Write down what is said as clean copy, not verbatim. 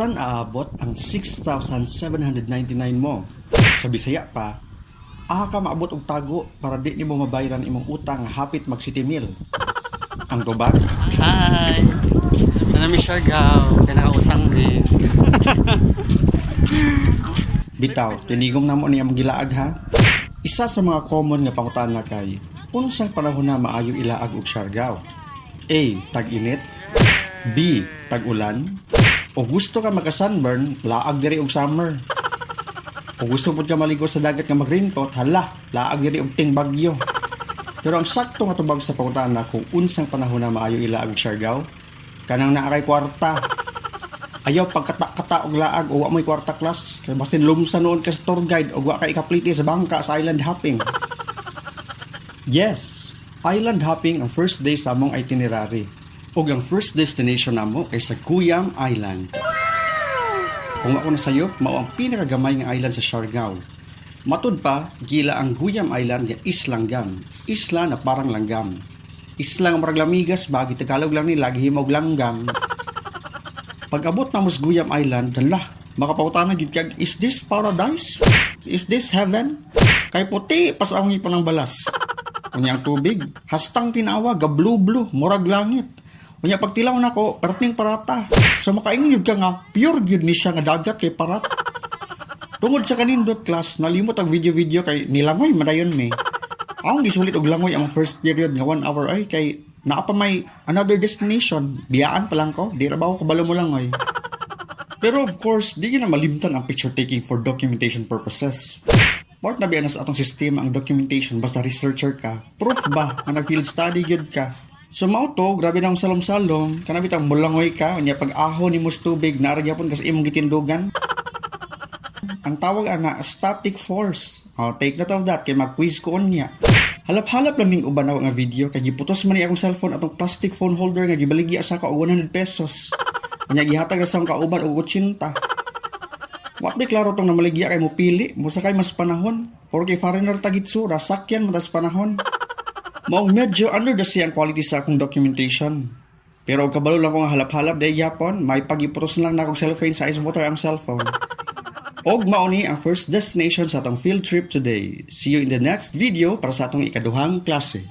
San aabot ang 6,799 mo? Sa Bisaya pa, aha ka maabot og tago para di nimo mabayaran imong utang hapit mag city meal. Ang tubag? Hi! Ano mi Siargao? Pinakautang din. Bitaw, tinigom na mo niya mong gilaag ha? Isa sa mga common nga pangutana kay, unsang panahon na maayo ilaag og Siargao? A. Tag-init. B. Tag-ulan. O gusto ka magka-sunburn, laag diri og summer. O gusto mo ka maligo sa dagat nga mag-raincoat, hala, laag diri og ting bagyo. Pero ang sakto nga tubag sa pangutana kung unsang panahon na maayo ilaag og Siargao, kanang naa kay kwarta. Ayaw pagkata-kata og laag o wa mo'y kwarta class. Kaya basin lumsa noon ka sa tour guide o wa ka ikapliti sa bangka sa island hopping. Yes, island hopping ang first day sa among itinerary. O ang first destination namo ay sa Guyam Island. Kung ako nasayop, mao ang pinakagamay nga island sa Siargao. Matud pa, gila ang Guyam Island nga Islanggam. Isla na parang langgam. Isla nga marag lamigas, bagi Tagalog lang ni lagi himog langgam. Pag abot na mo sa Guyam Island, dala, makapautangan yun kag, is this paradise? Is this heaven? Kay puti, pas ang ipon ng balas. Kunya ang tubig, hastang tinawa, ga-blue-blue, murag langit. Kunya pagtilaw na ko, parating parata. So makaingin yun ka nga, pure yun ni siya nga dagat kay parat. Tungod sa kanindot class, nalimot ang video-video kay nilangoy, madayon me. Ang gisulit og langoy ang first period nga 1 hour ay kay naa pa may another destination. Biyaan pa lang ko, di ra ba ako kabalo mo langoy. Pero of course, di na malimtan ang picture taking for documentation purposes. Part na biya na sa atong sistema ang documentation basta researcher ka. Proof ba na field study gyud ka? So mao to, grabe na ang salom-salom. Kanabit ang mulangoy ka, unya pag aho ni mus tubig, naaragyapon ka sa imong gitindugan. Ang tawag ana, static force. Take note of that, kay mag-quiz ko unya. Halap-halap lang ning uban ako nga video, kay giputos man ni akong cellphone atong plastic phone holder nga gibaligya sa ka og 100 pesos. Unya gihatag sa akong kauban og 80. What di klaro tong namaligya kay mo pili, mo sakay mas panahon. Pero kay foreigner tagitsu, rasakyan matas panahon. Maong medyo under the sea ang quality sa akong documentation. Pero kabalo lang ko nga halap-halap dahil yapon, may pagiputos lang na akong cellphone sa ice motor ang cellphone. Og mauni ang first destination sa atong field trip today. See you in the next video para sa atong ikaduhang klase.